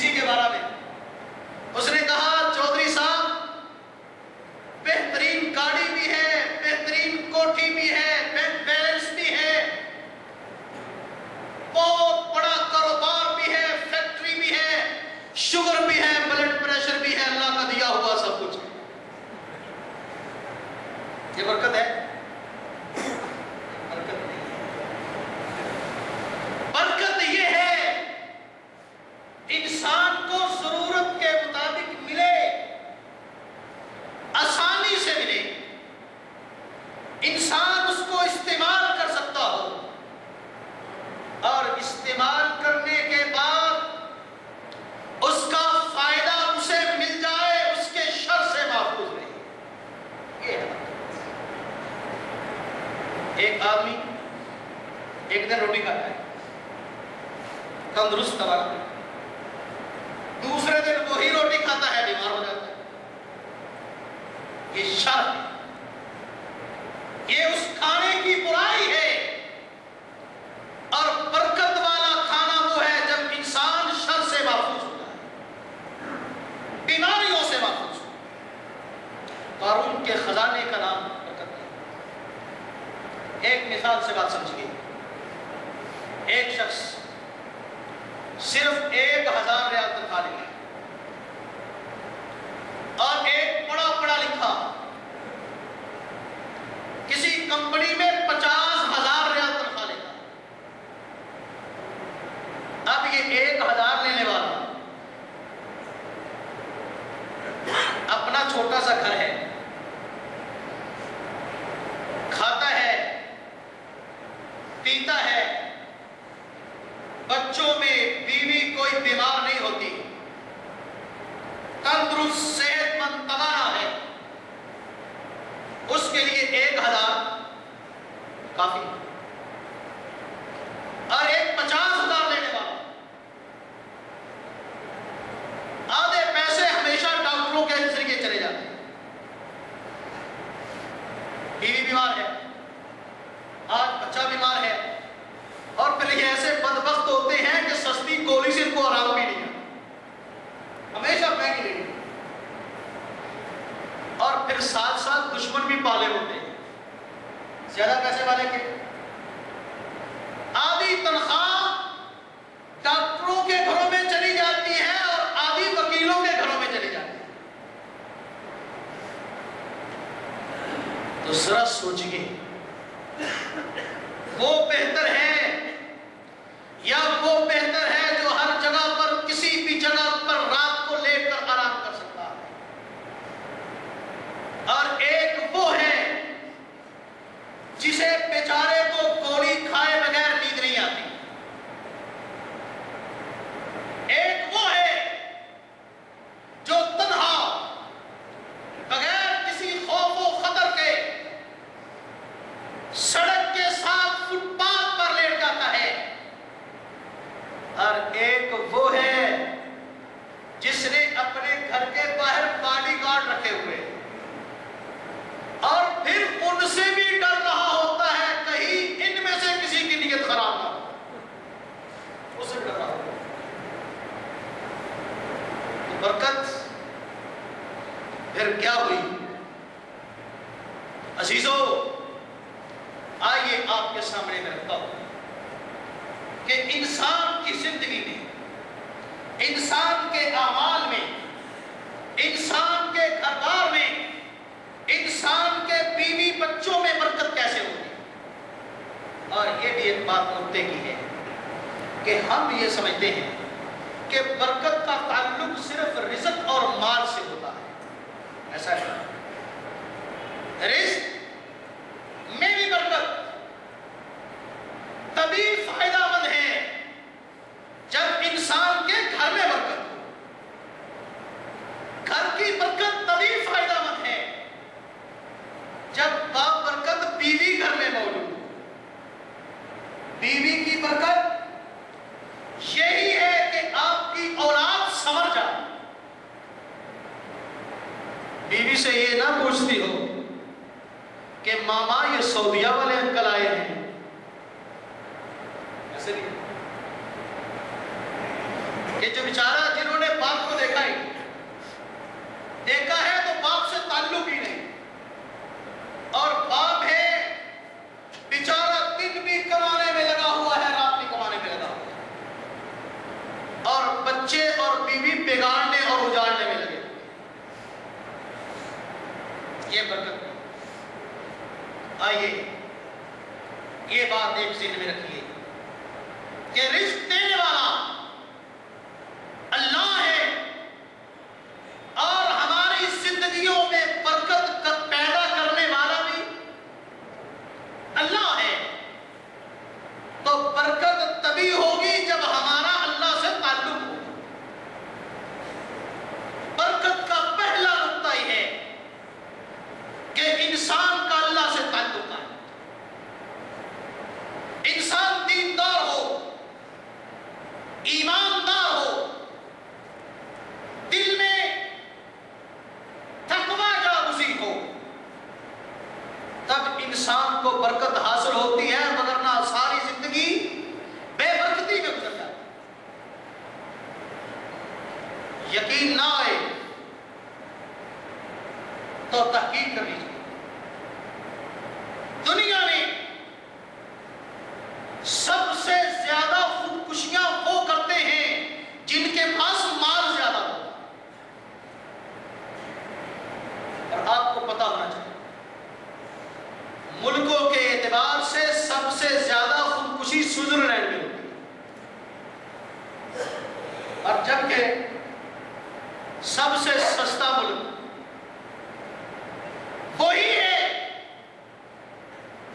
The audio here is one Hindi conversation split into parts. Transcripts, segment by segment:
इसी के बारे में उसने कहा, चौधरी साहब बेहतरीन गाड़ी भी है, बेहतरीन कोठी भी है, बैंक बैलेंस भी है, बहुत बड़ा कारोबार भी है, फैक्ट्री भी है, शुगर भी है, ब्लड प्रेशर भी है, अल्लाह का दिया हुआ सब कुछ है। ये बरकत है? बरकत नहीं। बरकत ये है इंसान को जरूरत के मुताबिक मिले, आसानी से मिले, इंसान उसको इस्तेमाल कर सकता हो और इस्तेमाल करने के बाद उसका फायदा उसे मिल जाए, उसके शर से महफूज रहे। ये है। एक आदमी एक दिन रोटी खाता है, तंदुरुस्त वाला, दूसरे दिन वही रोटी खाता है, बीमार हो जाता है। ये शर है, ये उस खाने की बुराई है। और बरकत वाला खाना वो है जब इंसान शर से महफूज होता है, बीमारियों से महफूज होता है। कारून के खजाने का नाम बरकत है। एक मिसाल से बात समझिए। एक शख्स सिर्फ 1000 रियाल तनख्वाह लेगा और एक बड़ा पढ़ा लिखा किसी कंपनी में 50,000 रियाल तनख्वाह लेगा। अब ये 1000 लेने वाला अपना छोटा सा घर है, खाता है, पीता है, बच्चों में बीवी कोई बीमार नहीं होती, तंदुरुस्त सेहतमंद तवाना है, उसके लिए 1000 काफी। और एक 50,000 लेने वाला आधे पैसे हमेशा डॉक्टरों के जरिए चले जाते हैं। बीवी बीमार है, आज बच्चा बीमार है, और फिर ये ऐसे बदबख्त होते हैं कि सस्ती गोली से इनको आराम भी नहीं है, हमेशा महंगी लेनी। और फिर साथ साथ दुश्मन भी पाले होते हैं, ज्यादा पैसे वाले के। आधी तनख्वाह डॉक्टरों के घरों में चली जाती है और आधी वकीलों के घरों में चली जाती है। तो जरा सोचिए, वो बेहतर है या वो बेहतर है जो हर जगह पर किसी भी जगह पर रात को लेटकर आराम कर सकता है, और एक वो है जिसे बेचारे को गोली खाए बगैर नींद नहीं आती। एक वो है जो तन्हा बगैर किसी खौफ व खतर के सड़क के साथ फुटपाथ पर लेट जाता है, और एक वो है जिसने अपने घर के बाहर बॉडीगार्ड रखे हुए और फिर उनसे भी डर रहा होता है कहीं इनमें से किसी की नीयत खराब ना हो, उससे डर रहा होता है। तो बरकत फिर क्या हुई? अजीजों, आइए आपके सामने मैं रखता हूं कि इंसान की जिंदगी में, इंसान के आमाल में, इंसान के घर-बार में, इंसान के बीवी बच्चों में बरकत कैसे होगी। और ये भी एक बात नुक्ते की है कि हम ये समझते हैं कि बरकत का ताल्लुक सिर्फ रिज़्क़ और माल से होता है। ऐसा है, रिज़्क़ में भी बरकत तभी फायदामंद है जब इंसान के घर में बरकत हो। घर की बरकत तभी फायदामंद है जब बाबरकत बीवी घर में मौजूद हो। बीवी की बरकत यही है कि आपकी औलाद संवर जाए। बीवी से ये ना पूछती हो कि मामा ये सऊदिया वाले अंकल आए हैं, ऐसे नहीं। ये जो बेचारा जिन्होंने बाप को देखा ही, देखा है तो बाप से ताल्लुक ही नहीं। और बाप है बेचारा दिन भी कमाने में लगा हुआ है, रात भी कमाने में लगा हुआ है, और बच्चे और बीवी बिगाड़ने और उजाड़ने में लगे। ये बरकत। आइए ये बात एक ज़हन में रखिए कि रिज़्क़ देने वाला अल्लाह है और हमारी जिंदगियों में बरकत पैदा करने वाला भी अल्लाह है। तो बरकत तभी होगी जब हमारा अल्लाह से ताल्लुक हो। बरकत का पहला नुक्ता यह है कि इंसान का अल्लाह से ताल्लुक है। इंसान दीनदार हो, ईमानदार हो, दिल में तकवा जागुज़ी हो, तब इंसान को बरकत हासिल होती है, मगर ना सारी जिंदगी बेबरकती में गुजर जाती। यकीन ना आए तो तहकीक कर लीजिए। दुनिया में सबसे ज्यादा खुदकुशियां वो करते हैं जिनके पास माल ज्यादा हो। और आपको पता होना चाहिए, मुल्कों के एतबार से सबसे ज्यादा खुदकुशी स्विट्जरलैंड में होती है, और जबकि सबसे सस्ता मुल्क वही है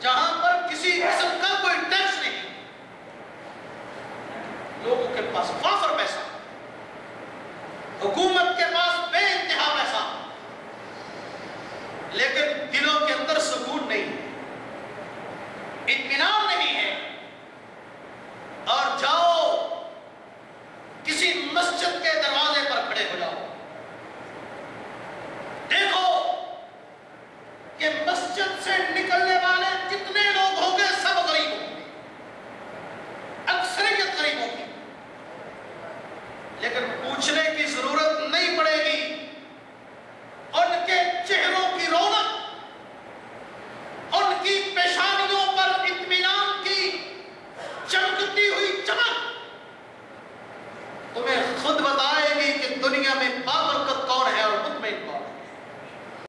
जहां पर किसी किस्म का कोई टैक्स नहीं, लोगों के पास वाफर पैसा, हुकूमत के पास बेइंतहा पैसा, लेकिन दिलों के अंदर सुकून नहीं, इत्मीनान नहीं है। और जाओ किसी मस्जिद के दरवाजे पर खड़े हो जाओ, देखो कि मस्जिद से निकलने